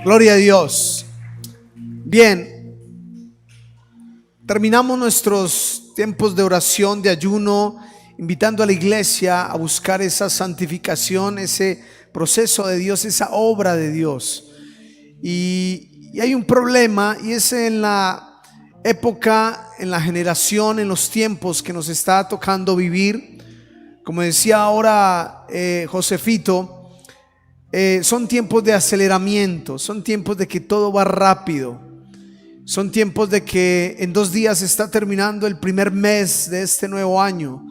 Gloria a Dios. Bien, terminamos nuestros tiempos de oración, de ayuno, invitando a la iglesia a buscar esa santificación, ese proceso de Dios, esa obra de Dios. Y hay un problema, y es en la época, en la generación, en los tiempos que nos está tocando vivir. Como decía ahora Josefito, son tiempos de aceleramiento, son tiempos de que todo va rápido, son tiempos de que en 2 días está terminando el primer mes de este nuevo año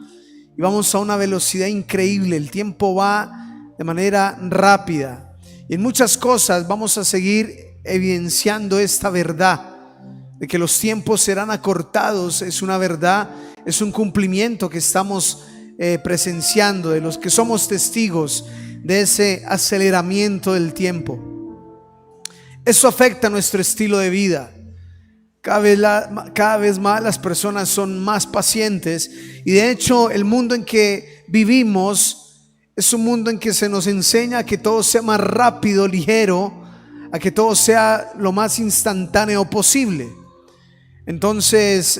y vamos a una velocidad increíble. El tiempo va de manera rápida y en muchas cosas vamos a seguir evidenciando esta verdad de que los tiempos serán acortados. Es una verdad, es un cumplimiento que estamos presenciando, de los que somos testigos de ese aceleramiento del tiempo. Eso afecta nuestro estilo de vida. Cada vez más las personas son más pacientes, y de hecho el mundo en que vivimos es un mundo en que se nos enseña a que todo sea más rápido, ligero, a que todo sea lo más instantáneo posible. Entonces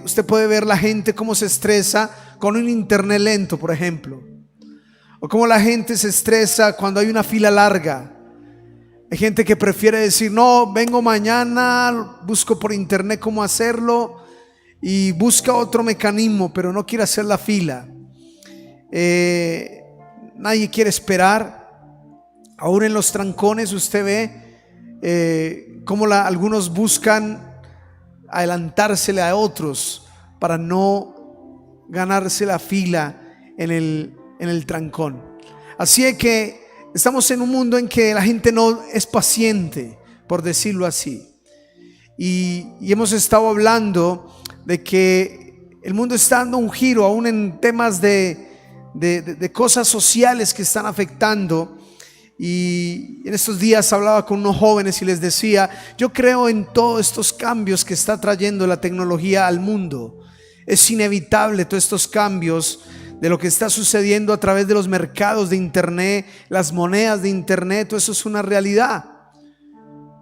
usted puede ver la gente cómo se estresa con un internet lento, por ejemplo, o cómo la gente se estresa cuando hay una fila larga. Hay gente que prefiere decir: no, vengo mañana, busco por internet cómo hacerlo, y busca otro mecanismo, pero no quiere hacer la fila. Nadie quiere esperar. Aún en los trancones usted ve cómo algunos buscan adelantársele a otros para no ganarse la fila en el trancón. Así es que estamos en un mundo en que la gente no es paciente, por decirlo así. Y hemos estado hablando de que el mundo está dando un giro, aún en temas de cosas sociales que están afectando. Y en estos días hablaba con unos jóvenes y les decía: yo creo en todos estos cambios que está trayendo la tecnología al mundo. Es inevitable todos estos cambios de lo que está sucediendo a través de los mercados de internet, las monedas de internet. Todo eso es una realidad.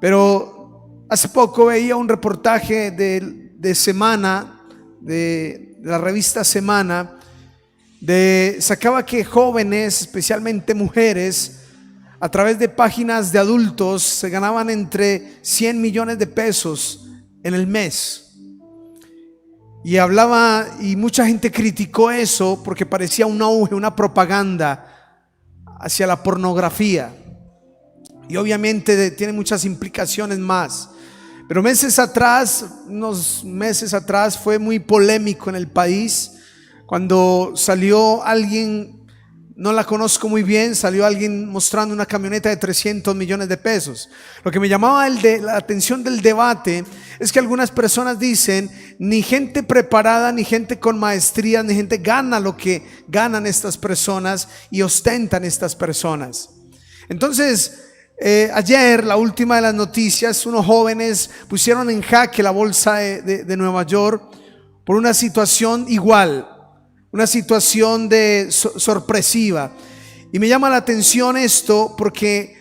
Pero hace poco veía un reportaje de Semana, de la revista Semana, sacaba que jóvenes, especialmente mujeres, a través de páginas de adultos se ganaban entre 100 millones de pesos en el mes. Y hablaba, y mucha gente criticó eso porque parecía un auge, una propaganda hacia la pornografía. Y obviamente tiene muchas implicaciones más. Pero unos meses atrás fue muy polémico en el país cuando salió alguien, no la conozco muy bien, salió alguien mostrando una camioneta de 300 millones de pesos. Lo que me llamaba la atención del debate es que algunas personas dicen: ni gente preparada, ni gente con maestría, ni gente gana lo que ganan estas personas y ostentan estas personas. Entonces ayer, la última de las noticias, unos jóvenes pusieron en jaque la bolsa de Nueva York por una situación igual, una situación sorpresiva. Y me llama la atención esto porque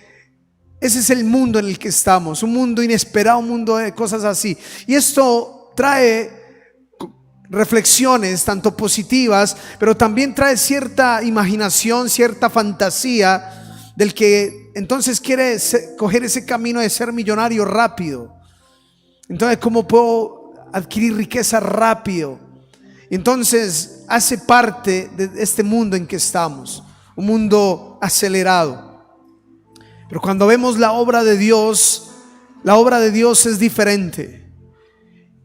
ese es el mundo en el que estamos, un mundo inesperado, un mundo de cosas así. Y esto trae reflexiones tanto positivas, pero también trae cierta imaginación, cierta fantasía del que entonces quiere coger ese camino de ser millonario rápido. Entonces, ¿cómo puedo adquirir riqueza rápido? Entonces hace parte de este mundo en que estamos, un mundo acelerado. Pero cuando vemos la obra de Dios es diferente.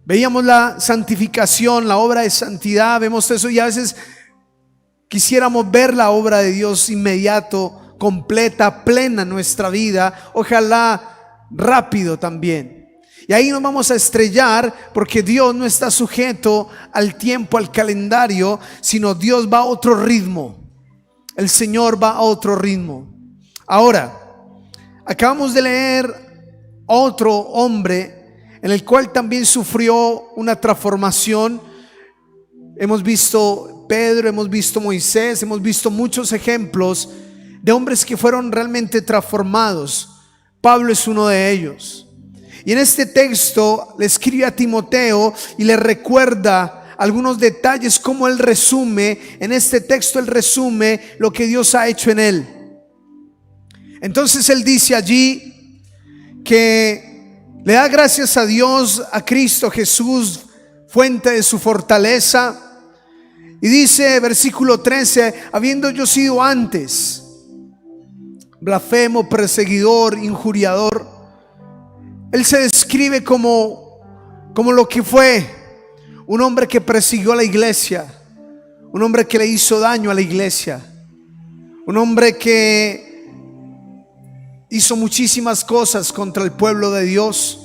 Veíamos la santificación, la obra de santidad, vemos eso, y a veces quisiéramos ver la obra de Dios inmediato, completa, plena en nuestra vida, ojalá rápido también. Y ahí nos vamos a estrellar, porque Dios no está sujeto al tiempo, al calendario, sino Dios va a otro ritmo. El Señor va a otro ritmo. Ahora, acabamos de leer otro hombre en el cual también sufrió una transformación. Hemos visto Pedro, hemos visto Moisés, hemos visto muchos ejemplos de hombres que fueron realmente transformados. Pablo es uno de ellos. Y en este texto le escribe a Timoteo y le recuerda algunos detalles, como él resume, en este texto él resume lo que Dios ha hecho en él. Entonces él dice allí que le da gracias a Dios, a Cristo Jesús, fuente de su fortaleza. Y dice, versículo 13, habiendo yo sido antes blasfemo, perseguidor, injuriador, él se describe como lo que fue: un hombre que persiguió a la iglesia, un hombre que le hizo daño a la iglesia, un hombre que hizo muchísimas cosas contra el pueblo de Dios,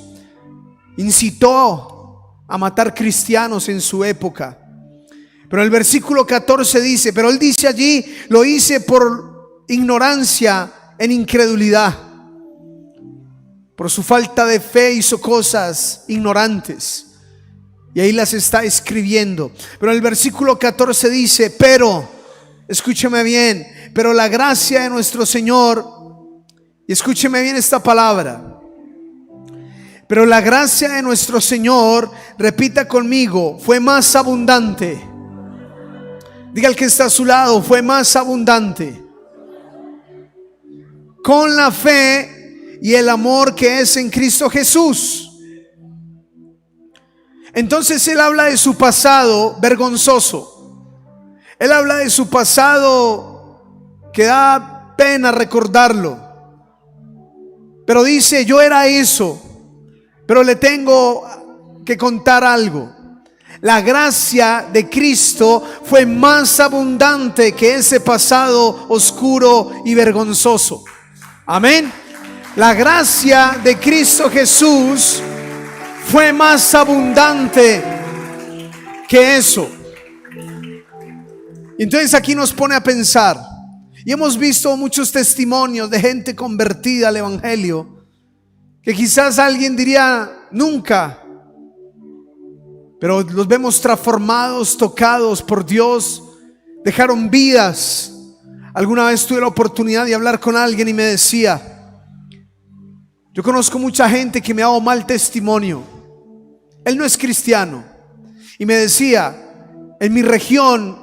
incitó a matar cristianos en su época. Pero el versículo 14 dice, pero él dice allí, lo hice por ignorancia, en incredulidad. Por su falta de fe hizo cosas ignorantes. Y ahí las está escribiendo. Pero el versículo 14 dice, pero, escúcheme bien, pero la gracia de nuestro Señor, y escúcheme bien esta palabra, pero la gracia de nuestro Señor, repita conmigo, fue más abundante. Diga al que está a su lado, fue más abundante, con la fe y el amor que es en Cristo Jesús. Entonces él habla de su pasado vergonzoso. Él habla de su pasado que da pena recordarlo. Pero dice, yo era eso, pero le tengo que contar algo. La gracia de Cristo fue más abundante que ese pasado oscuro y vergonzoso. Amén. La gracia de Cristo Jesús fue más abundante que eso. Entonces aquí nos pone a pensar. Y hemos visto muchos testimonios de gente convertida al evangelio, que quizás alguien diría nunca, pero los vemos transformados, tocados por Dios, dejaron vidas. Alguna vez tuve la oportunidad de hablar con alguien y me decía, yo conozco mucha gente que me ha dado mal testimonio. Él no es cristiano. Y me decía, en mi región,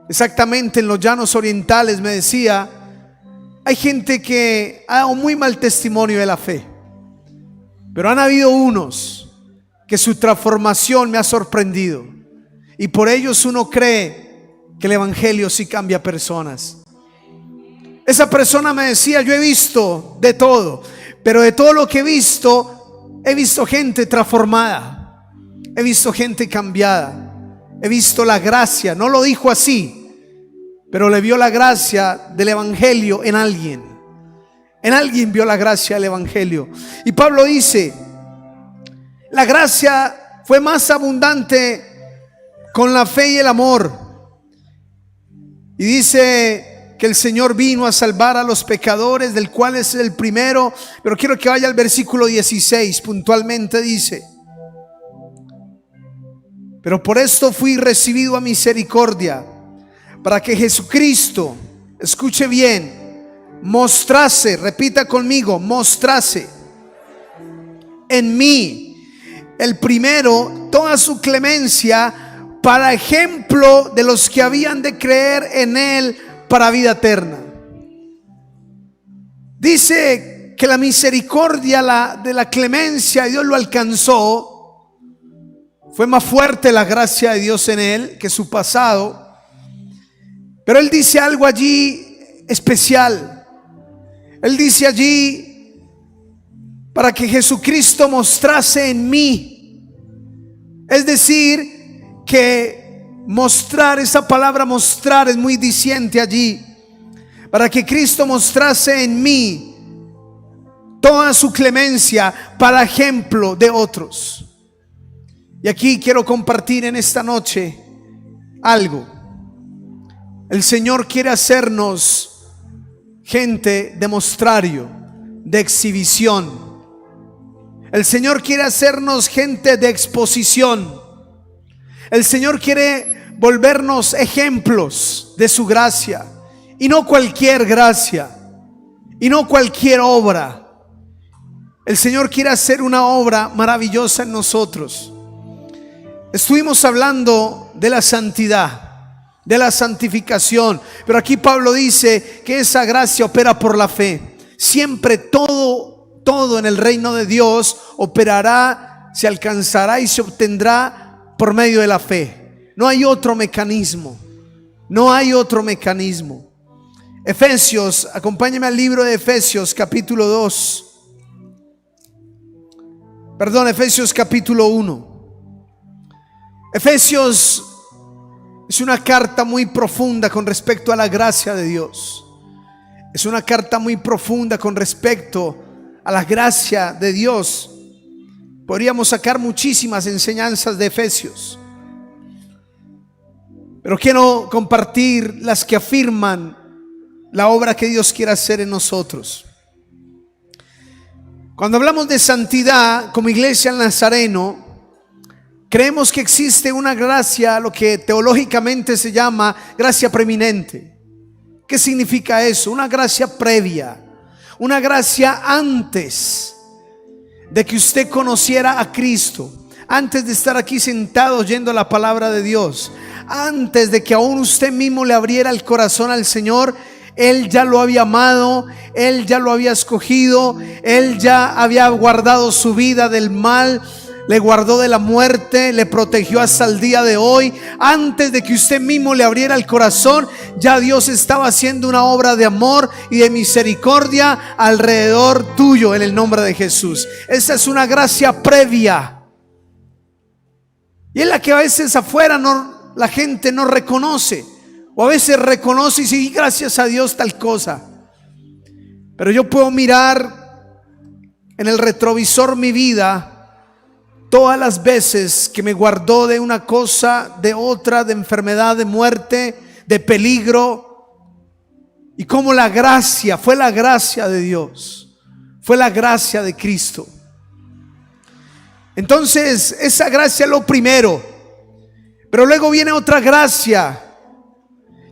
exactamente en los llanos orientales, me decía, hay gente que ha dado muy mal testimonio de la fe, pero han habido unos que su transformación me ha sorprendido, y por ellos uno cree que el evangelio sí cambia personas. Esa persona me decía, yo he visto de todo, pero de todo lo que he visto gente transformada, he visto gente cambiada, he visto la gracia. No lo dijo así, pero le vio la gracia del evangelio en alguien. En alguien vio la gracia del evangelio. Y Pablo dice, la gracia fue más abundante con la fe y el amor. Y dice que el Señor vino a salvar a los pecadores, del cual es el primero. Pero quiero que vaya al versículo 16, puntualmente dice, pero por esto fui recibido a misericordia, para que Jesucristo, escuche bien, mostrase, repita conmigo, mostrase en mí, el primero, toda su clemencia, para ejemplo de los que habían de creer en él para vida eterna. Dice que la misericordia de la clemencia de Dios lo alcanzó. Fue más fuerte la gracia de Dios en él que su pasado. Pero él dice algo allí especial. Él dice allí, para que Jesucristo mostrase en mí. Es decir, que mostrar, esa palabra mostrar es muy diciente allí. Para que Cristo mostrase en mí toda su clemencia para ejemplo de otros. Y aquí quiero compartir en esta noche algo. El Señor quiere hacernos gente de mostrario, de exhibición. El Señor quiere hacernos gente de exposición. El Señor quiere volvernos ejemplos de su gracia. Y no cualquier gracia, y no cualquier obra, El Señor quiere hacer una obra maravillosa en nosotros. Estuvimos hablando de la santidad, de la santificación, pero aquí Pablo dice que esa gracia opera por la fe. Siempre todo en el reino de Dios operará, se alcanzará y se obtendrá por medio de la fe. No hay otro mecanismo. No hay otro mecanismo. Efesios, acompáñame al libro de Efesios capítulo 2. Perdón, Efesios capítulo 1. Efesios es una carta muy profunda con respecto a la gracia de Dios. Es una carta muy profunda con respecto a la gracia de Dios. Podríamos sacar muchísimas enseñanzas de Efesios, pero quiero compartir las que afirman la obra que Dios quiere hacer en nosotros. Cuando hablamos de santidad como iglesia del Nazareno, creemos que existe una gracia, lo que teológicamente se llama gracia preeminente. ¿Qué significa eso? Una gracia previa, una gracia antes de que usted conociera a Cristo, antes de estar aquí sentado oyendo la palabra de Dios, antes de que aún usted mismo le abriera el corazón al Señor. Él ya lo había amado, Él ya lo había escogido, Él ya había guardado su vida del mal, le guardó de la muerte, le protegió hasta el día de hoy. Antes de que usted mismo le abriera el corazón, ya Dios estaba haciendo una obra de amor y de misericordia alrededor tuyo, en el nombre de Jesús. Esa es una gracia previa, y es la que a veces afuera la gente no reconoce, o a veces reconoce y dice gracias a Dios tal cosa. Pero yo puedo mirar en el retrovisor mi vida todas las veces que me guardó de una cosa, de otra, de enfermedad, de muerte, de peligro, y cómo la gracia, fue la gracia de Dios, fue la gracia de Cristo. Entonces esa gracia es lo primero, pero luego viene otra gracia,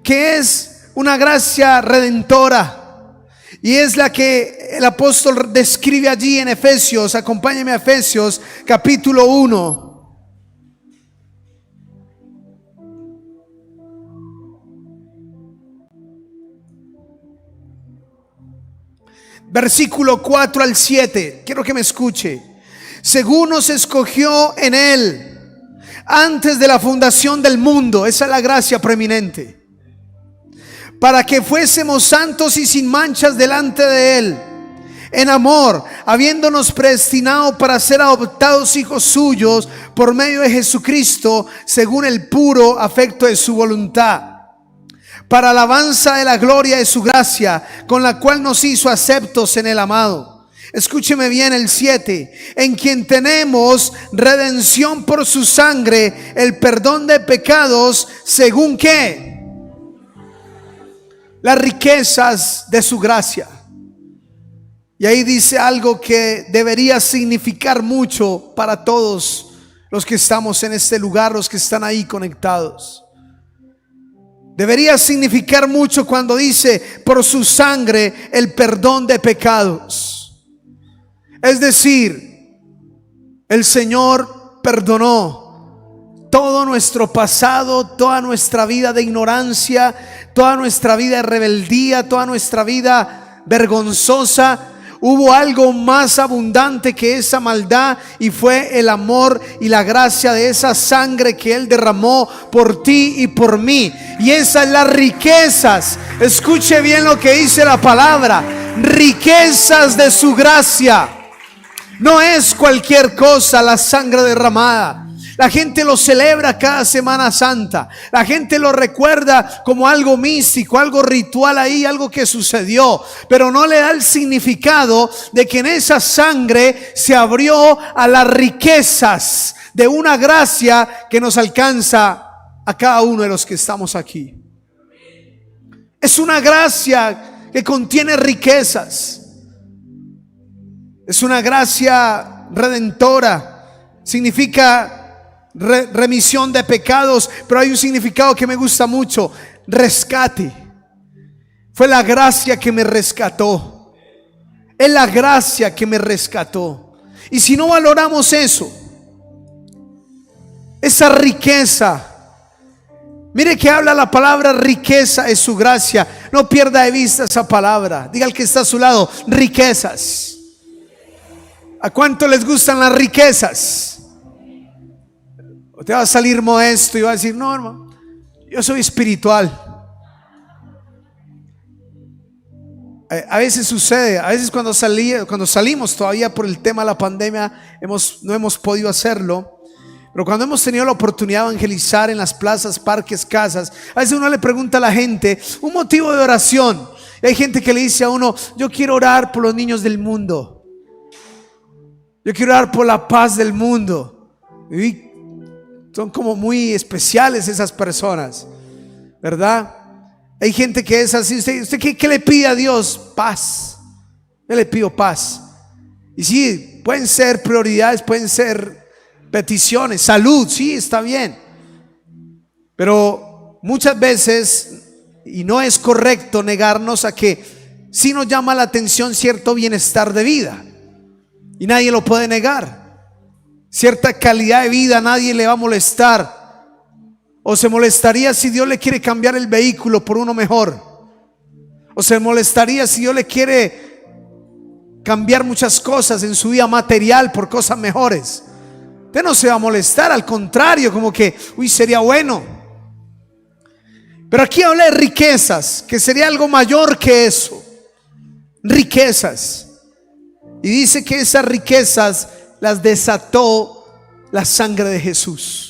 que es una gracia redentora, y es la que el apóstol describe allí en Efesios. Acompáñeme a Efesios capítulo 1. Versículo 4 al 7. Quiero que me escuche. Según nos escogió en Él antes de la fundación del mundo. Esa es la gracia preeminente, para que fuésemos santos y sin manchas delante de Él, en amor, habiéndonos predestinado para ser adoptados hijos suyos por medio de Jesucristo, según el puro afecto de su voluntad, para alabanza de la gloria de su gracia, con la cual nos hizo aceptos en el amado. Escúcheme bien el 7. En quien tenemos redención por su sangre, el perdón de pecados, según ¿qué? Las riquezas de su gracia. Y ahí dice algo que debería significar mucho para todos los que estamos en este lugar, los que están ahí conectados. Debería significar mucho cuando dice por su sangre el perdón de pecados. Es decir, el Señor perdonó todo nuestro pasado, toda nuestra vida de ignorancia, toda nuestra vida de rebeldía, toda nuestra vida vergonzosa. Hubo algo más abundante que esa maldad, y fue el amor y la gracia de esa sangre que Él derramó por ti y por mí. Y esas son las riquezas. Escuche bien lo que dice la palabra: riquezas de su gracia. No es cualquier cosa la sangre derramada. La gente lo celebra cada Semana Santa. La gente lo recuerda como algo místico, algo ritual ahí, algo que sucedió. Pero no le da el significado de que en esa sangre se abrió a las riquezas de una gracia que nos alcanza a cada uno de los que estamos aquí. Es una gracia que contiene riquezas. Es una gracia redentora. Significa remisión de pecados, pero hay un significado que me gusta mucho: rescate. Fue la gracia que me rescató. Es la gracia que me rescató. Y si no valoramos eso, esa riqueza, mire que habla la palabra riqueza es su gracia. No pierda de vista esa palabra. Diga al que está a su lado, riquezas. ¿A cuánto les gustan las riquezas? Te va a salir modesto y va a decir, no, hermano, yo soy espiritual. A veces sucede, a veces cuando salimos todavía por el tema de la pandemia no hemos podido hacerlo. Pero cuando hemos tenido la oportunidad de evangelizar en las plazas, parques, casas, a veces uno le pregunta a la gente un motivo de oración. Y hay gente que le dice a uno, yo quiero orar por los niños del mundo. Yo quiero orar por la paz del mundo. Y son como muy especiales esas personas, ¿verdad? Hay gente que es así. ¿Usted qué le pide a Dios? Paz. Yo le pido paz. Y sí, pueden ser prioridades, pueden ser peticiones, salud, sí, está bien. Pero muchas veces, y no es correcto negarnos a que sí nos llama la atención cierto bienestar de vida. Y nadie lo puede negar. Cierta calidad de vida nadie le va a molestar. O se molestaría si Dios le quiere cambiar el vehículo por uno mejor. O se molestaría si Dios le quiere cambiar muchas cosas en su vida material por cosas mejores. Usted no se va a molestar, al contrario, como que, uy, sería bueno. Pero aquí habla de riquezas, que sería algo mayor que eso. Riquezas. Y dice que esas riquezas las desató la sangre de Jesús.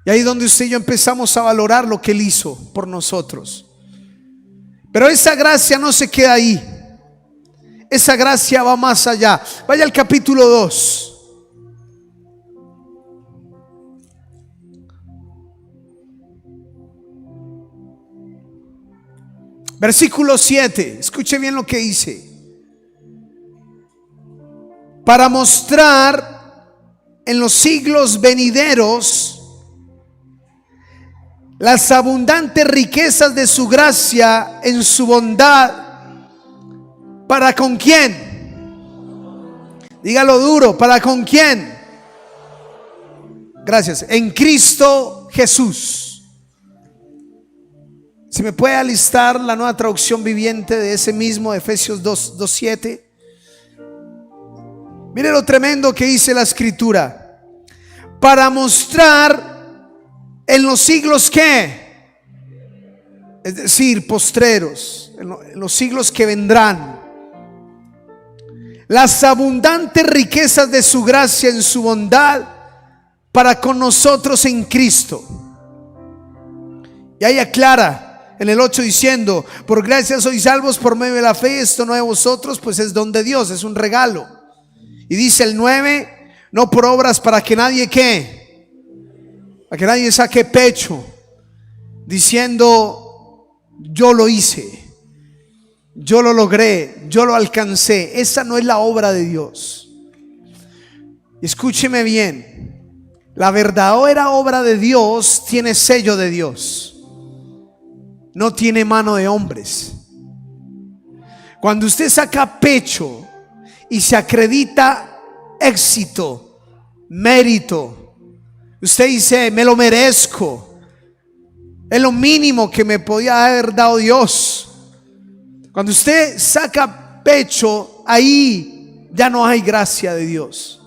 Y ahí es donde usted y yo empezamos a valorar lo que Él hizo por nosotros. Pero esa gracia no se queda ahí. Esa gracia va más allá. Vaya al capítulo 2. Versículo 7. Escuche bien lo que dice. Para mostrar en los siglos venideros las abundantes riquezas de su gracia en su bondad. ¿Para con quién? Dígalo duro, ¿para con quién? Gracias. En Cristo Jesús. Si me puede alistar la nueva traducción viviente de ese mismo Efesios 2:7. Mire lo tremendo que dice la escritura. Para mostrar en los siglos que, es decir, postreros, en los siglos que vendrán, las abundantes riquezas de su gracia en su bondad para con nosotros en Cristo. Y ahí aclara en el 8 diciendo: por gracia sois salvos por medio de la fe, esto no de vosotros, pues es don de Dios, es un regalo. Y dice el 9: no por obras para que nadie para que nadie saque pecho diciendo yo lo hice, yo lo logré, yo lo alcancé. Esa no es la obra de Dios. Escúcheme bien, la verdadera obra de Dios tiene sello de Dios, no tiene mano de hombres. Cuando usted saca pecho y se acredita éxito, mérito, usted dice me lo merezco, es lo mínimo que me podía haber dado Dios. Cuando usted saca pecho, ahí ya no hay gracia de Dios,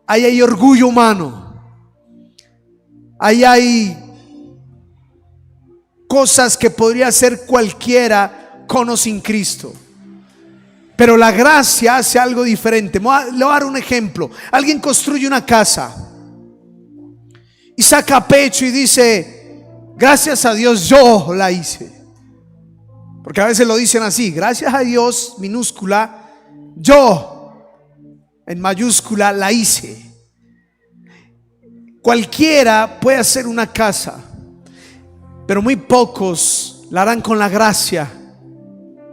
ahí hay orgullo humano, ahí hay cosas que podría hacer cualquiera con o sin Cristo. Pero la gracia hace algo diferente. Le voy a dar un ejemplo. Alguien construye una casa y saca pecho y dice: gracias a Dios yo la hice. Porque a veces lo dicen así: gracias a Dios, minúscula, yo en mayúscula la hice. Cualquiera puede hacer una casa, pero muy pocos la harán con la gracia,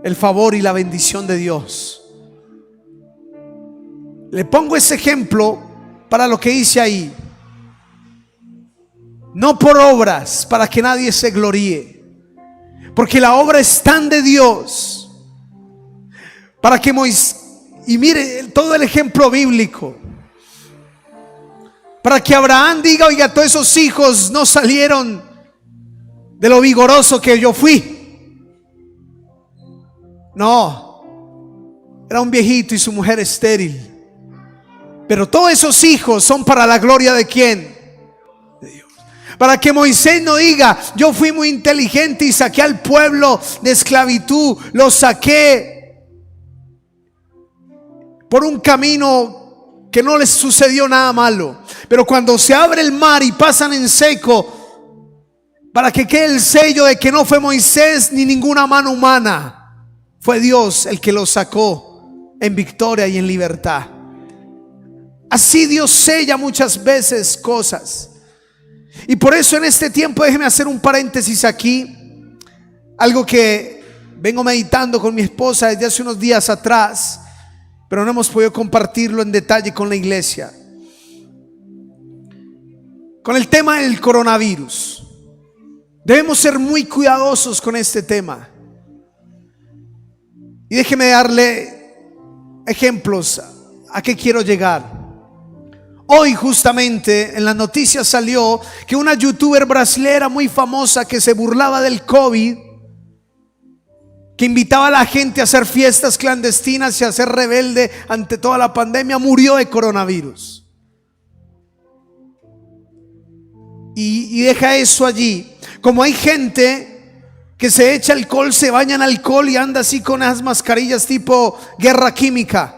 el favor y la bendición de Dios. Le pongo ese ejemplo para lo que dice ahí: no por obras para que nadie se gloríe, porque la obra es tan de Dios Para que Moisés, y mire todo el ejemplo bíblico, para que Abraham diga: oiga, todos esos hijos no salieron de lo vigoroso que yo fui. No, era un viejito y su mujer estéril. Pero todos esos hijos son para la gloria de ¿quién? De Dios. Para que Moisés no diga: yo fui muy inteligente y saqué al pueblo de esclavitud, lo saqué por un camino que no les sucedió nada malo. Pero cuando se abre el mar y pasan en seco, para que quede el sello de que no fue Moisés ni ninguna mano humana, fue Dios el que los sacó en victoria y en libertad. Así Dios sella muchas veces cosas. Y por eso en este tiempo, déjeme hacer un paréntesis aquí. Algo que vengo meditando con mi esposa desde hace unos días atrás, pero no hemos podido compartirlo en detalle con la iglesia. Con el tema del coronavirus, debemos ser muy cuidadosos con este tema. Y déjeme darle ejemplos a qué quiero llegar. Hoy justamente en las noticias salió que una youtuber brasilera muy famosa que se burlaba del COVID, que invitaba a la gente a hacer fiestas clandestinas y a ser rebelde ante toda la pandemia, murió de coronavirus. Y deja eso allí. Como hay gente que se echa alcohol, se baña en alcohol y anda así con esas mascarillas tipo guerra química.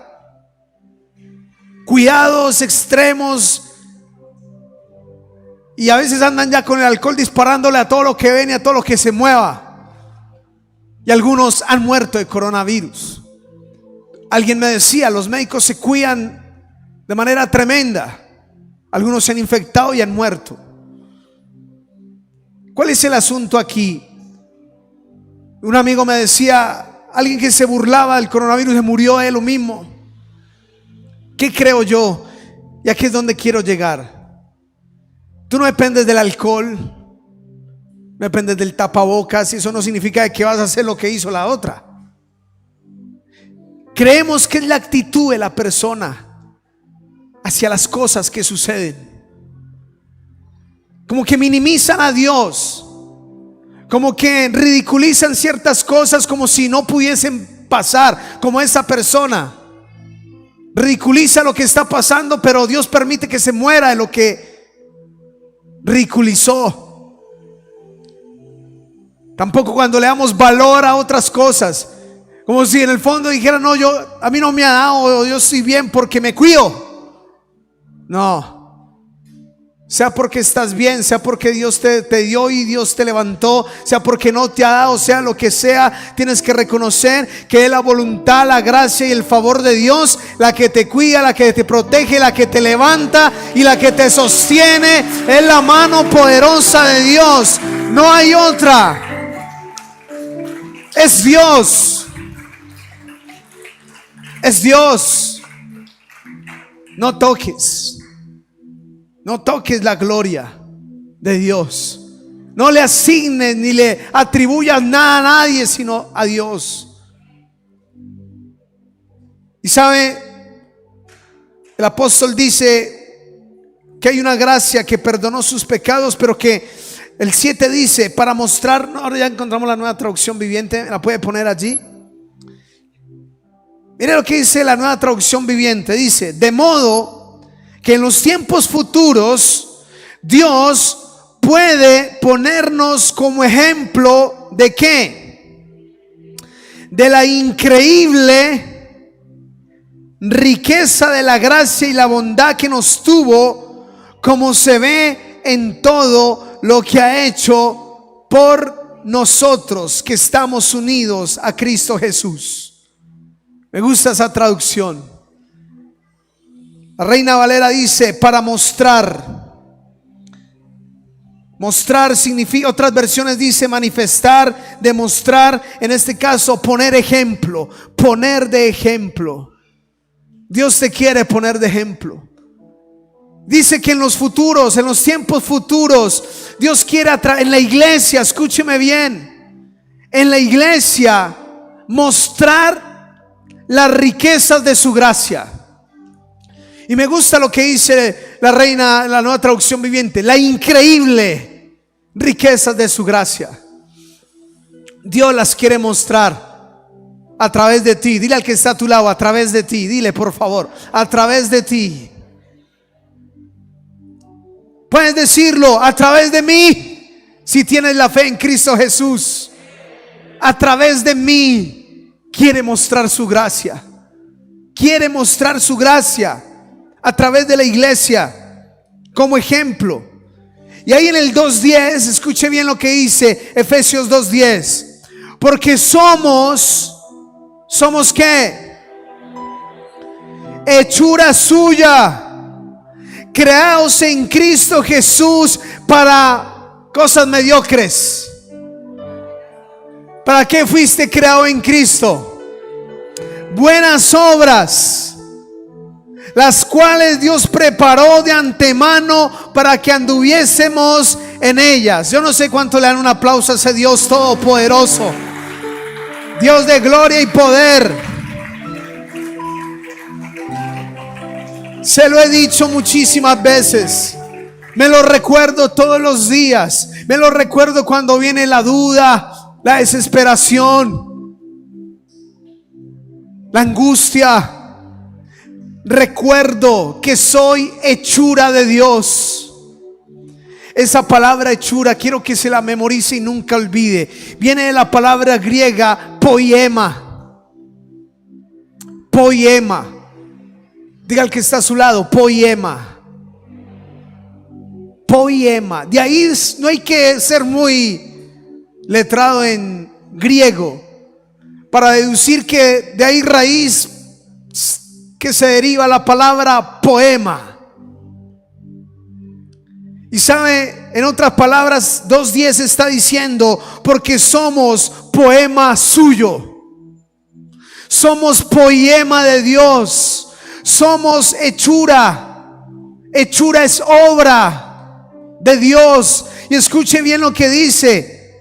Cuidados extremos. Y a veces andan ya con el alcohol disparándole a todo lo que ven y a todo lo que se mueva. Y algunos han muerto de coronavirus. Alguien me decía: los médicos se cuidan de manera tremenda. Algunos se han infectado y han muerto. ¿Cuál es el asunto aquí? Un amigo me decía: alguien que se burlaba del coronavirus, se murió él mismo. ¿Qué creo yo? Y aquí es donde quiero llegar. Tú no dependes del alcohol, no dependes del tapabocas, y eso no significa que vas a hacer lo que hizo la otra. Creemos que es la actitud de la persona hacia las cosas que suceden. Como que minimizan a Dios, como que ridiculizan ciertas cosas como si no pudiesen pasar. Como esa persona ridiculiza lo que está pasando, pero Dios permite que se muera de lo que ridiculizó. Tampoco cuando le damos valor a otras cosas, como si en el fondo dijera: no, a mí no me ha dado, yo estoy bien porque me cuido. No. Sea porque estás bien, sea porque Dios te dio y Dios te levantó, sea porque no te ha dado, sea lo que sea, tienes que reconocer que es la voluntad, la gracia y el favor de Dios la que te cuida, la que te protege, la que te levanta y la que te sostiene. Es la mano poderosa de Dios, no hay otra. Es Dios. Es Dios. No toques. No toques la gloria de Dios. No le asignes ni le atribuyas nada a nadie, sino a Dios. Y sabe, el apóstol dice que hay una gracia que perdonó sus pecados, pero que el 7 dice, para mostrar, ahora ya encontramos la Nueva Traducción Viviente, ¿la puede poner allí? Mire lo que dice la Nueva Traducción Viviente, dice: de modo que en los tiempos futuros Dios puede ponernos como ejemplo ¿de qué? De la increíble riqueza de la gracia y la bondad que nos tuvo, como se ve en todo lo que ha hecho por nosotros que estamos unidos a Cristo Jesús. Me gusta esa traducción. La Reina Valera dice: para mostrar. Mostrar significa, otras versiones dice manifestar, demostrar. En este caso, poner ejemplo, poner de ejemplo. Dios te quiere poner de ejemplo. Dice que en los futuros, en los tiempos futuros, Dios quiere en la iglesia, escúcheme bien, en la iglesia mostrar las riquezas de su gracia. Y me gusta lo que dice la Reina, la Nueva Traducción Viviente, la increíble riquezas de su gracia. Dios las quiere mostrar a través de ti. Dile al que está a tu lado, a través de ti. Dile, por favor, a través de ti. Puedes decirlo, a través de mí, si tienes la fe en Cristo Jesús. A través de mí quiere mostrar su gracia. Quiere mostrar su gracia a través de la iglesia como ejemplo. Y ahí en el 2:10, escuche bien lo que dice Efesios 2:10. Porque somos ¿qué? Hechura suya, creados en Cristo Jesús para cosas mediocres. ¿Para qué fuiste creado en Cristo? Buenas obras, las cuales Dios preparó de antemano para que anduviésemos en ellas. Yo no sé cuánto le dan un aplauso a ese Dios todopoderoso, Dios de gloria y poder. Se lo he dicho muchísimas veces, me lo recuerdo todos los días, me lo recuerdo cuando viene la duda, la desesperación, la angustia. Recuerdo que soy hechura de Dios. Esa palabra hechura quiero que se la memorice y nunca olvide. Viene de la palabra griega poiema. Poiema. Diga al que está a su lado, poiema. Poiema. De ahí no hay que ser muy letrado en griego para deducir que de ahí raíz que se deriva la palabra poema. Y sabe, en otras palabras, 2:10 está diciendo, porque somos poema suyo, somos poema de Dios, somos hechura. Hechura es obra de Dios. Y escuche bien lo que dice: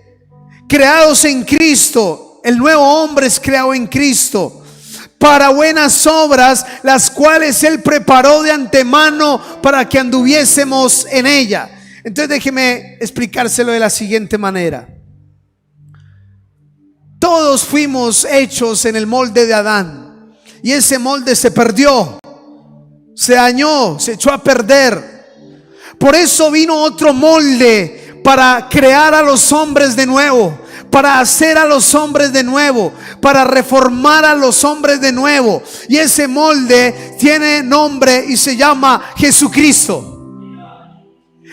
creados en Cristo. El nuevo hombre es creado en Cristo para buenas obras, las cuales Él preparó de antemano para que anduviésemos en ella. Entonces déjeme explicárselo de la siguiente manera. Todos fuimos hechos en el molde de Adán, y ese molde se perdió, se dañó, se echó a perder. Por eso vino otro molde para crear a los hombres de nuevo, para hacer a los hombres de nuevo, para reformar a los hombres de nuevo. Y ese molde tiene nombre y se llama Jesucristo.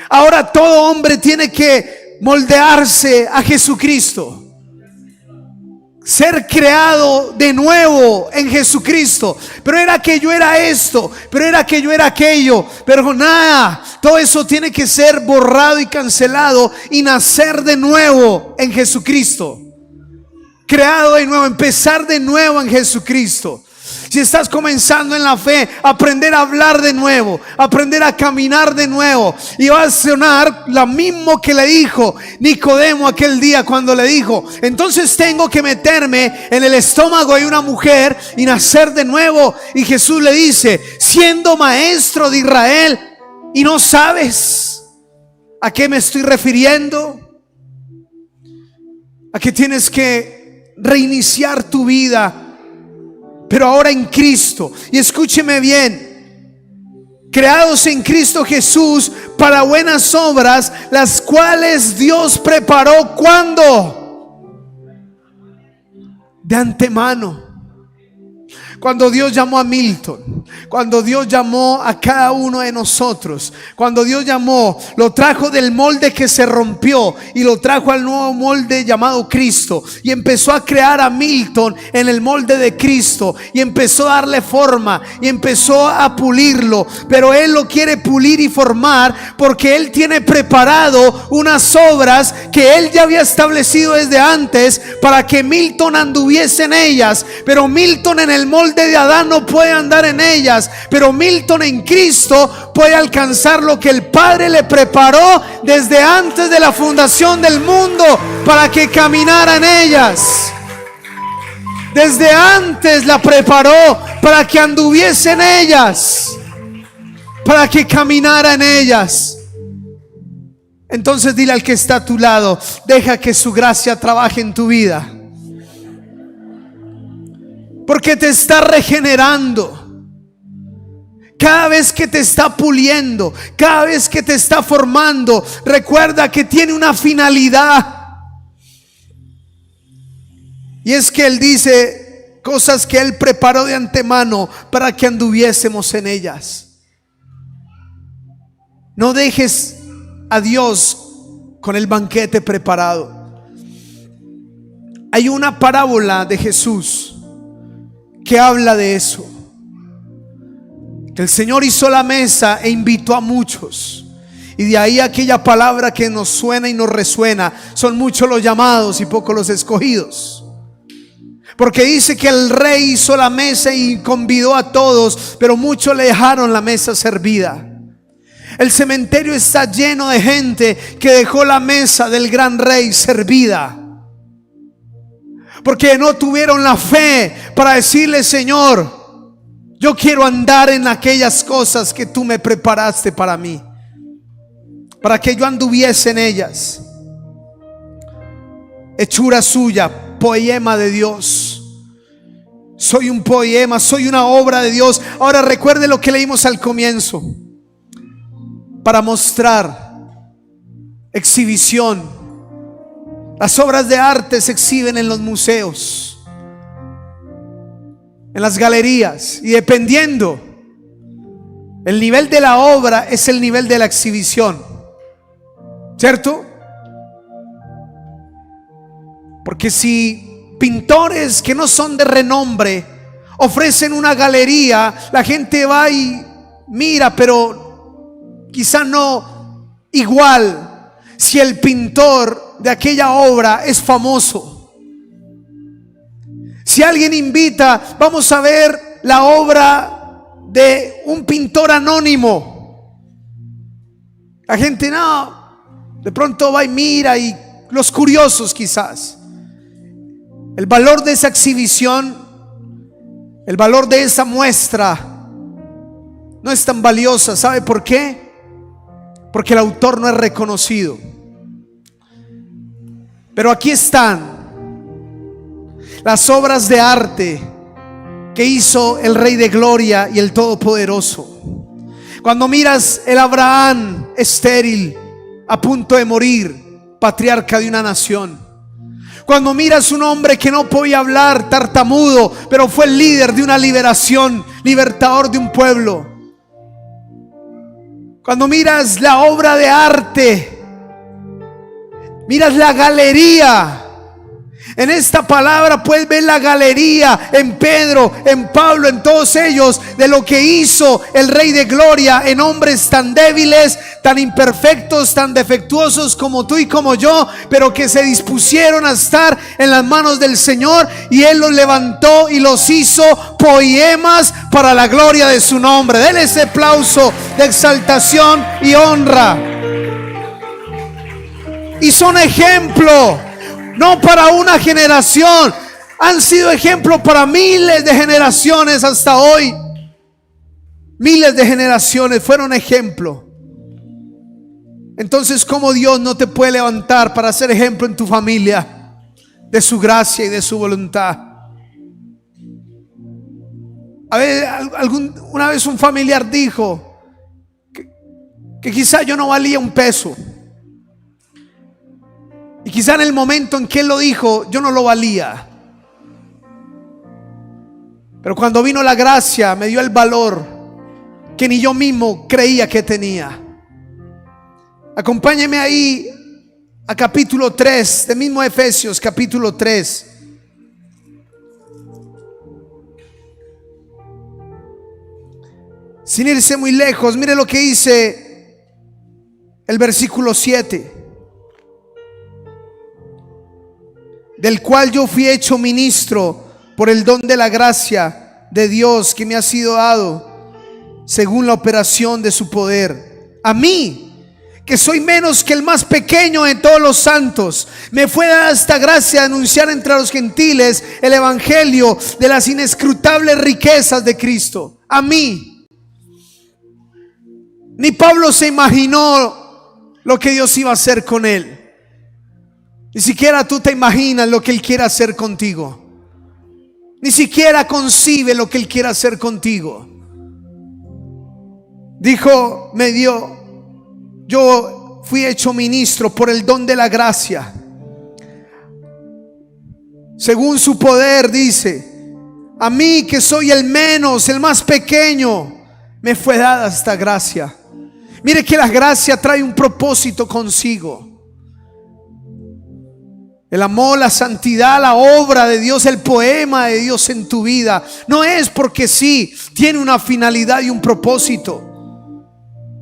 Ahora todo hombre tiene que moldearse a Jesucristo, ser creado de nuevo en Jesucristo. Pero era que yo era esto, pero era que yo era aquello, pero nada, todo eso tiene que ser borrado y cancelado y nacer de nuevo en Jesucristo. Creado de nuevo, empezar de nuevo en Jesucristo. Si estás comenzando en la fe, aprender a hablar de nuevo, aprender a caminar de nuevo, y va a sonar lo mismo que le dijo Nicodemo aquel día cuando le dijo: entonces tengo que meterme en el estómago de una mujer y nacer de nuevo. Y Jesús le dice: siendo maestro de Israel, ¿y no sabes a qué me estoy refiriendo? A que tienes que reiniciar tu vida, pero ahora en Cristo. Y escúcheme bien: creados en Cristo Jesús para buenas obras, las cuales Dios preparó. ¿Cuándo? De antemano. Cuando Dios llamó a Milton, cuando Dios llamó a cada uno de nosotros, cuando Dios llamó, lo trajo del molde que se rompió y lo trajo al nuevo molde llamado Cristo, y empezó a crear a Milton en el molde de Cristo, y empezó a darle forma y empezó a pulirlo. Pero Él lo quiere pulir y formar porque Él tiene preparado unas obras que Él ya había establecido desde antes para que Milton anduviese en ellas. Pero Milton en el molde de Adán no puede andar en ellas, pero Milton en Cristo puede alcanzar lo que el Padre le preparó desde antes de la fundación del mundo para que caminara en ellas. Desde antes la preparó para que anduviese en ellas, para que caminara en ellas. Entonces dile al que está a tu lado: deja que su gracia trabaje en tu vida, porque te está regenerando. Cada vez que te está puliendo, cada vez que te está formando, recuerda que tiene una finalidad. Y es que Él dice cosas que Él preparó de antemano para que anduviésemos en ellas. No dejes a Dios con el banquete preparado. Hay una parábola de Jesús que habla de eso. Que el Señor hizo la mesa e invitó a muchos. Y de ahí aquella palabra que nos suena y nos resuena: son muchos los llamados y pocos los escogidos. Porque dice que el rey hizo la mesa y convidó a todos, pero muchos le dejaron la mesa servida. El cementerio está lleno de gente que dejó la mesa del gran rey servida, porque no tuvieron la fe para decirle: Señor, yo quiero andar en aquellas cosas que tú me preparaste para mí, para que yo anduviese en ellas. Hechura suya, poema de Dios. Soy un poema, soy una obra de Dios. Ahora recuerde lo que leímos al comienzo: para mostrar, exhibición. Las obras de arte se exhiben en los museos, en las galerías, y dependiendo el nivel de la obra es el nivel de la exhibición, ¿cierto? Porque si pintores que no son de renombre ofrecen una galería, la gente va y mira, pero quizá no igual si el pintor de aquella obra es famoso. Si alguien invita: vamos a ver la obra de un pintor anónimo, la gente no, de pronto va y mira, y los curiosos quizás. El valor de esa exhibición, el valor de esa muestra no es tan valiosa. ¿Sabe por qué? Porque el autor no es reconocido. Pero aquí están las obras de arte que hizo el Rey de Gloria y el Todopoderoso. Cuando miras el Abraham estéril, a punto de morir, patriarca de una nación. Cuando miras un hombre que no podía hablar, tartamudo, pero fue el líder de una liberación, libertador de un pueblo. Cuando miras la obra de arte, miras la galería. En esta palabra puedes ver la galería en Pedro, en Pablo, en todos ellos, de lo que hizo el Rey de Gloria en hombres tan débiles, tan imperfectos, tan defectuosos como tú y como yo, pero que se dispusieron a estar en las manos del Señor, y Él los levantó y los hizo poemas para la gloria de su nombre. Denle ese aplauso de exaltación y honra. Y son ejemplo, no para una generación, han sido ejemplo para miles de generaciones hasta hoy. Miles de generaciones fueron ejemplo. Entonces, ¿cómo Dios no te puede levantar para ser ejemplo en tu familia de su gracia y de su voluntad? A ver, una vez un familiar dijo que quizá yo no valía un peso. Y quizá en el momento en que él lo dijo, yo no lo valía. Pero cuando vino la gracia, me dio el valor que ni yo mismo creía que tenía. Acompáñeme ahí a capítulo 3, de mismo Efesios, capítulo 3. Sin irse muy lejos, mire lo que dice el versículo 7. Del cual yo fui hecho ministro por el don de la gracia de Dios que me ha sido dado según la operación de su poder. A mí, que soy menos que el más pequeño de todos los santos. Me fue dada esta gracia de anunciar entre los gentiles el evangelio de las inescrutables riquezas de Cristo. A mí. Ni Pablo se imaginó lo que Dios iba a hacer con él. Ni siquiera tú te imaginas lo que Él quiere hacer contigo. Ni siquiera concibe lo que Él quiere hacer contigo. Dijo, yo fui hecho ministro por el don de la gracia. Según su poder, dice, a mí que soy el menos, el más pequeño, me fue dada esta gracia. Mire que la gracia trae un propósito consigo. El amor, la santidad, la obra de Dios, el poema de Dios en tu vida, no es porque sí, tiene una finalidad y un propósito,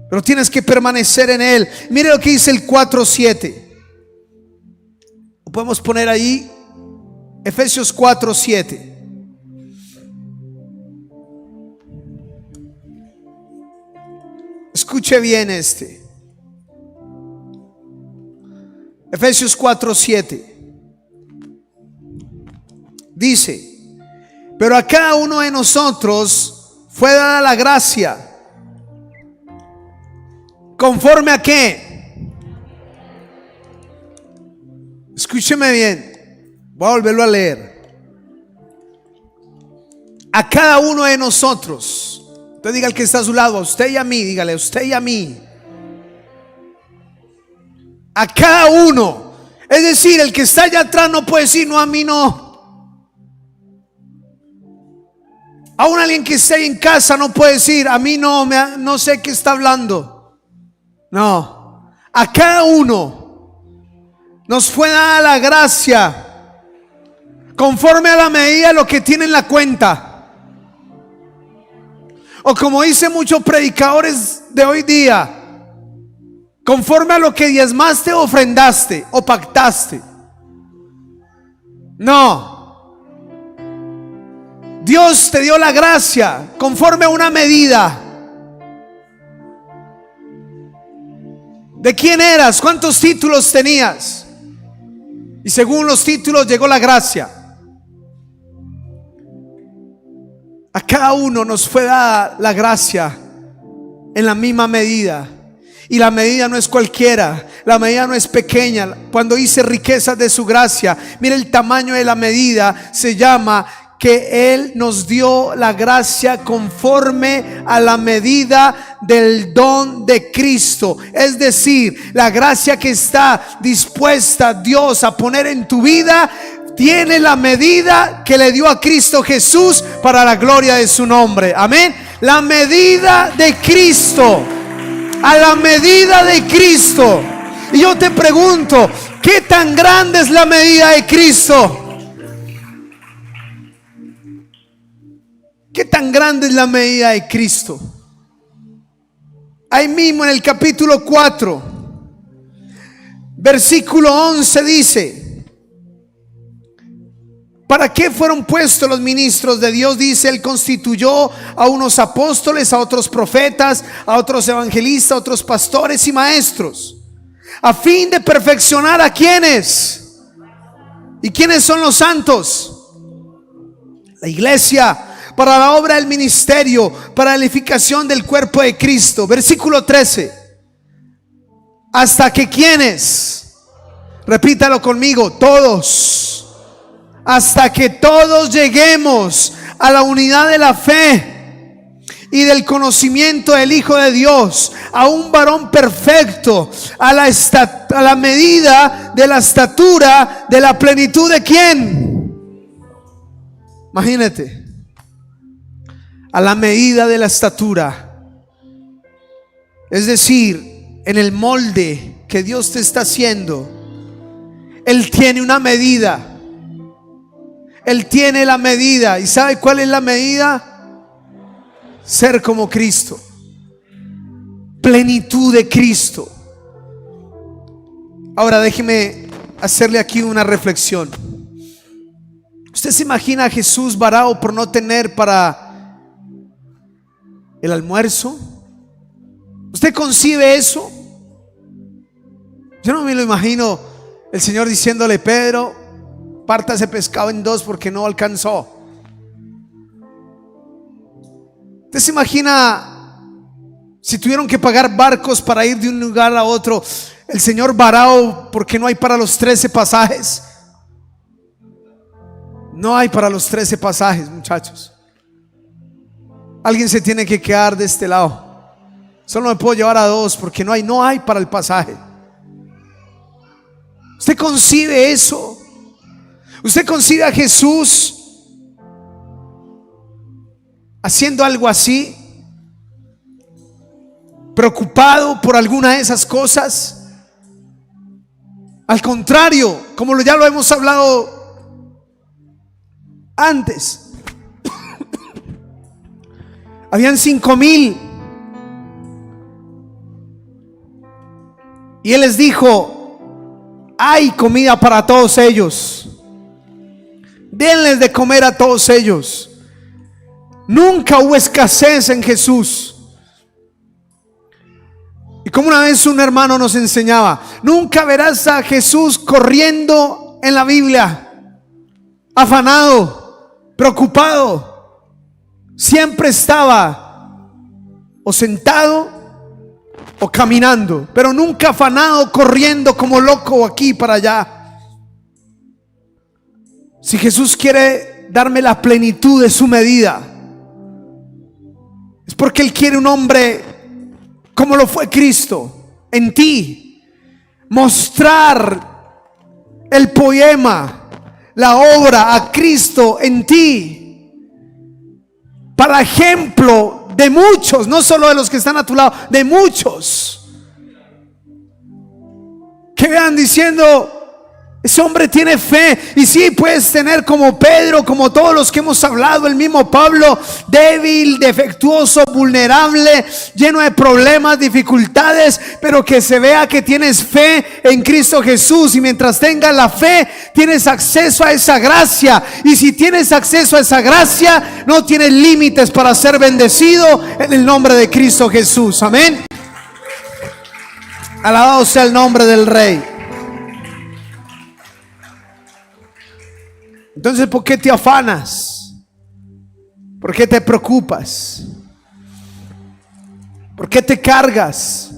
pero tienes que permanecer en Él. Mire lo que dice el 4:7. Lo podemos poner ahí, Efesios 4:7. Escuche bien este. Efesios 4:7. Dice, pero a cada uno de nosotros fue dada la gracia. ¿Conforme a qué? Escúcheme bien. Voy a volverlo a leer. A cada uno de nosotros. Usted diga al que está a su lado, a usted y a mí. Dígale, a usted y a mí. A cada uno. Es decir, el que está allá atrás no puede decir, no, a mí no. Aún alguien que esté en casa no puede decir, a mí no, no sé qué está hablando. No, a cada uno nos fue dada la gracia conforme a la medida de lo que tiene en la cuenta. O como dicen muchos predicadores de hoy día, conforme a lo que diezmaste o ofrendaste o pactaste. No. Dios te dio la gracia conforme a una medida. ¿De quién eras? ¿Cuántos títulos tenías? Y según los títulos llegó la gracia. A cada uno nos fue dada la gracia en la misma medida. Y la medida no es cualquiera, la medida no es pequeña. Cuando dice riquezas de su gracia, mire el tamaño de la medida, se llama que Él nos dio la gracia conforme a la medida del don de Cristo. Es decir, la gracia que está dispuesta Dios a poner en tu vida tiene la medida que le dio a Cristo Jesús para la gloria de su nombre. Amén. La medida de Cristo, a la medida de Cristo. Y yo te pregunto, ¿qué tan grande es la medida de Cristo? ¿Qué tan grande es la medida de Cristo? Ahí mismo en el capítulo 4, versículo 11 dice: ¿para qué fueron puestos los ministros de Dios? Dice, Él constituyó a unos apóstoles, a otros profetas, a otros evangelistas, a otros pastores y maestros, a fin de perfeccionar a quienes. ¿Y quiénes son los santos? La iglesia, para la obra del ministerio, para la edificación del cuerpo de Cristo. Versículo 13. Hasta que quienes, repítalo conmigo, todos, hasta que todos lleguemos a la unidad de la fe y del conocimiento del Hijo de Dios, a un varón perfecto, a la medida de la estatura de la plenitud de ¿quién? Imagínate. A la medida de la estatura, es decir, en el molde que Dios te está haciendo. Él tiene una medida. Él tiene la medida. ¿Y sabe cuál es la medida? Ser como Cristo, plenitud de Cristo. Ahora déjeme hacerle aquí una reflexión. ¿Usted se imagina a Jesús varado por no tener para el almuerzo? ¿Usted concibe eso? Yo no me lo imagino el Señor diciéndole: Pedro, parta ese pescado en dos porque no alcanzó. ¿Usted se imagina si tuvieron que pagar barcos para ir de un lugar a otro, el Señor varado porque no hay para los 13 pasajes? No hay para los 13 pasajes, muchachos. Alguien se tiene que quedar de este lado. Solo me puedo llevar a dos porque no hay para el pasaje. ¿Usted concibe eso? ¿Usted concibe a Jesús haciendo algo así? ¿Preocupado por alguna de esas cosas? Al contrario, como ya lo hemos hablado antes, habían 5,000 y Él les dijo: hay comida para todos ellos, denles de comer a todos ellos. Nunca hubo escasez en Jesús. Y como una vez un hermano nos enseñaba, nunca verás a Jesús corriendo en la Biblia, afanado, preocupado. Siempre estaba o sentado o caminando, pero nunca afanado, corriendo como loco aquí para allá. Si Jesús quiere darme la plenitud de su medida, es porque Él quiere un hombre como lo fue Cristo en ti. Mostrar el poema, la obra a Cristo en ti, para ejemplo de muchos, no solo de los que están a tu lado, de muchos que vean diciendo: ese hombre tiene fe. Y sí, puedes tener como Pedro, como todos los que hemos hablado, el mismo Pablo, débil, defectuoso, vulnerable, lleno de problemas, dificultades, pero que se vea que tienes fe en Cristo Jesús. Y mientras tengas la fe, tienes acceso a esa gracia. Y si tienes acceso a esa gracia, no tienes límites para ser bendecido en el nombre de Cristo Jesús. Amén. Alabado sea el nombre del Rey. Entonces, ¿por qué te afanas? ¿Por qué te preocupas? ¿Por qué te cargas?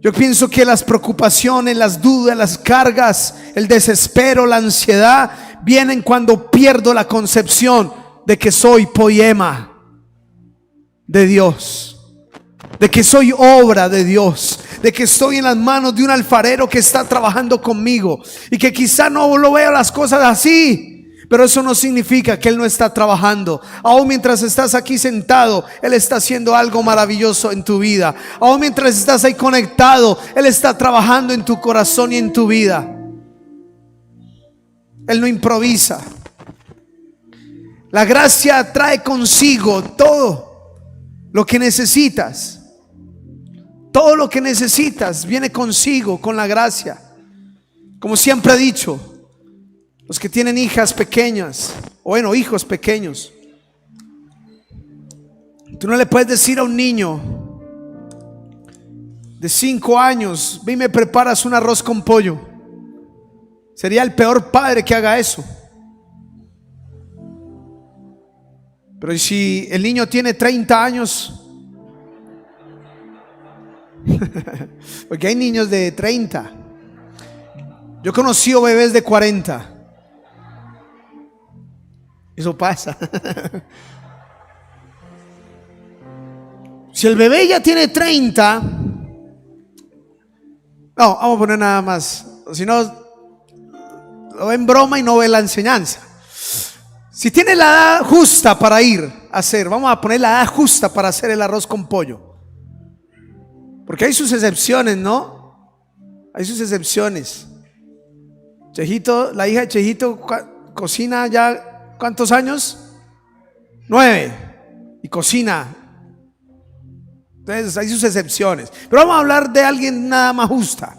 Yo pienso que las preocupaciones, las dudas, las cargas, el desespero, la ansiedad vienen cuando pierdo la concepción de que soy poema de Dios, de que soy obra de Dios, de que estoy en las manos de un alfarero que está trabajando conmigo y que quizá no lo vea las cosas así, pero eso no significa que Él no está trabajando. Aún mientras estás aquí sentado, Él está haciendo algo maravilloso en tu vida. Aún mientras estás ahí conectado, Él está trabajando en tu corazón y en tu vida. Él no improvisa. La gracia trae consigo todo lo que necesitas. Todo lo que necesitas viene consigo con la gracia. Como siempre he dicho, los que tienen hijas pequeñas, o bueno, hijos pequeños, tú no le puedes decir a un niño de 5 años: ve y me preparas un arroz con pollo. Sería el peor padre que haga eso. Pero si el niño tiene 30 años, porque hay niños de 30. Yo he conocido bebés de 40. Eso pasa. Si el bebé ya tiene 30, no, vamos a poner nada más. Si no, lo ve en broma y no ve la enseñanza. Si tiene la edad justa para ir a hacer, vamos a poner la edad justa para hacer el arroz con pollo. Porque hay sus excepciones, ¿no? Hay sus excepciones. Chejito, la hija de Chejito cocina ya ¿cuántos años? 9. Y cocina. Entonces hay sus excepciones. Pero vamos a hablar de alguien nada más justa,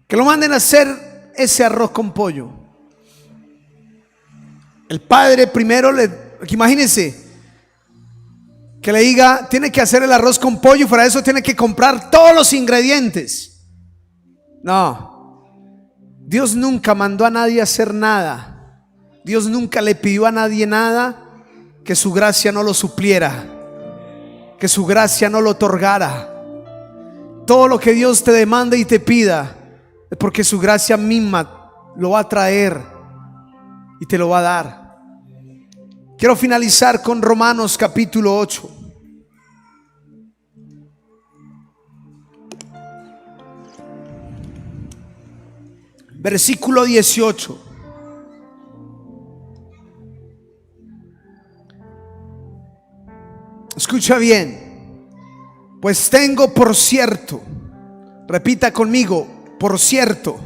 que lo manden a hacer ese arroz con pollo. El padre primero imagínense que le diga, tiene que hacer el arroz con pollo y fuera de eso tiene que comprar todos los ingredientes. No, Dios nunca mandó a nadie a hacer nada. Dios nunca le pidió a nadie nada que su gracia no lo supliera, que su gracia no lo otorgara. Todo lo que Dios te demanda y te pida es porque su gracia misma lo va a traer y te lo va a dar. Quiero finalizar con Romanos capítulo 8. Versículo 18. Escucha bien. Pues tengo por cierto, repita conmigo, por cierto.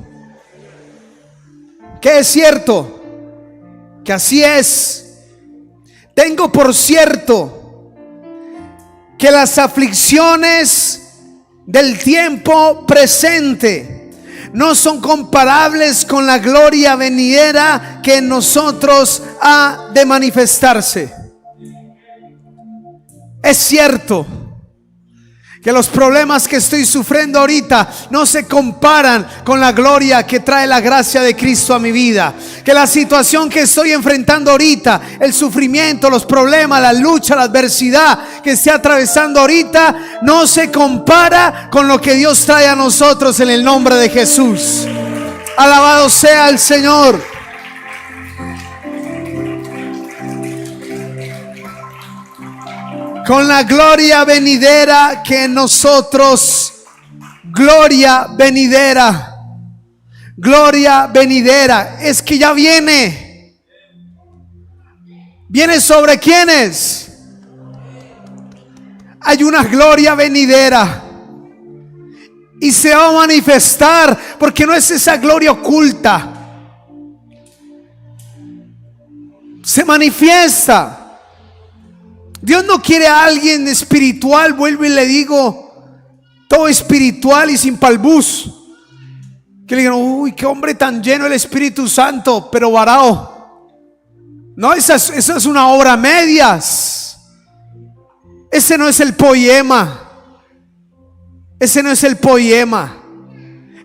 ¿Qué es cierto? Que así es. Tengo por cierto que las aflicciones del tiempo presente no son comparables con la gloria venidera que en nosotros ha de manifestarse. Es cierto que los problemas que estoy sufriendo ahorita no se comparan con la gloria que trae la gracia de Cristo a mi vida. Que la situación que estoy enfrentando ahorita, el sufrimiento, los problemas, la lucha, la adversidad que estoy atravesando ahorita, no se compara con lo que Dios trae a nosotros en el nombre de Jesús. Alabado sea el Señor. Con la gloria venidera que en nosotros, gloria venidera, es que ya viene. ¿Viene sobre quiénes? Hay una gloria venidera y se va a manifestar, porque no es esa gloria oculta, se manifiesta. Dios no quiere a alguien espiritual, vuelvo y le digo, todo espiritual y sin palbús, que le digan, uy, qué hombre tan lleno del Espíritu Santo, pero varao. No, esa es una obra a medias. Ese no es el poema. Ese no es el poema.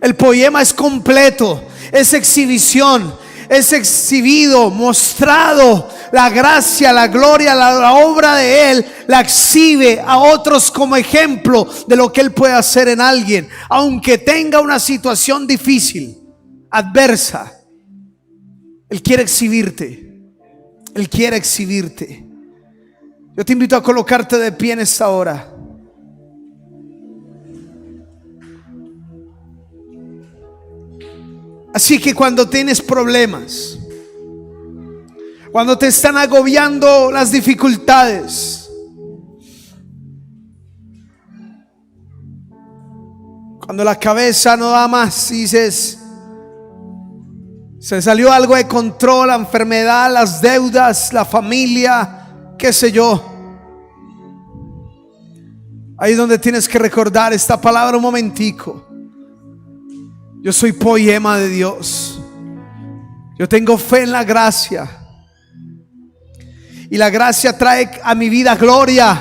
El poema es completo, es exhibición, es exhibido, mostrado. La gracia, la gloria, la obra de Él la exhibe a otros como ejemplo de lo que Él puede hacer en alguien, aunque tenga una situación difícil, adversa. Él quiere exhibirte. Él quiere exhibirte. Yo te invito a colocarte de pie en esta hora. Así que cuando tienes problemas, cuando te están agobiando las dificultades, cuando la cabeza no da más y dices, se salió algo de control, la enfermedad, las deudas, la familia, qué sé yo, ahí es donde tienes que recordar esta palabra un momentico. Yo soy poema de Dios. Yo tengo fe en la gracia. Y la gracia trae a mi vida gloria.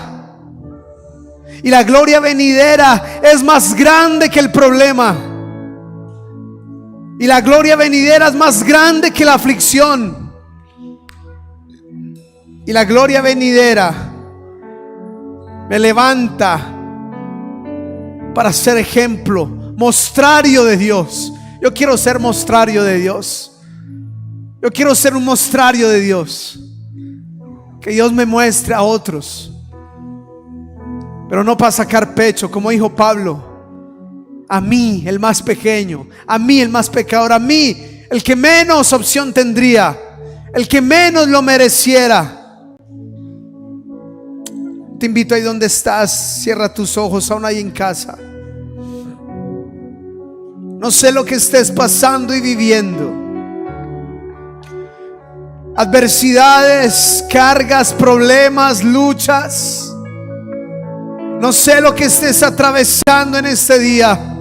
Y la gloria venidera es más grande que el problema. Y la gloria venidera es más grande que la aflicción. Y la gloria venidera me levanta para ser ejemplo, mostrario de Dios. Yo quiero ser mostrario de Dios. Yo quiero ser un mostrario de Dios. Que Dios me muestre a otros, pero no para sacar pecho, como dijo Pablo. A mí, el más pequeño, a mí, el más pecador, a mí, el que menos opción tendría, el que menos lo mereciera. Te invito ahí donde estás, cierra tus ojos, aún ahí en casa. No sé lo que estés pasando y viviendo, adversidades, cargas, problemas, luchas. No sé lo que estés atravesando en este día,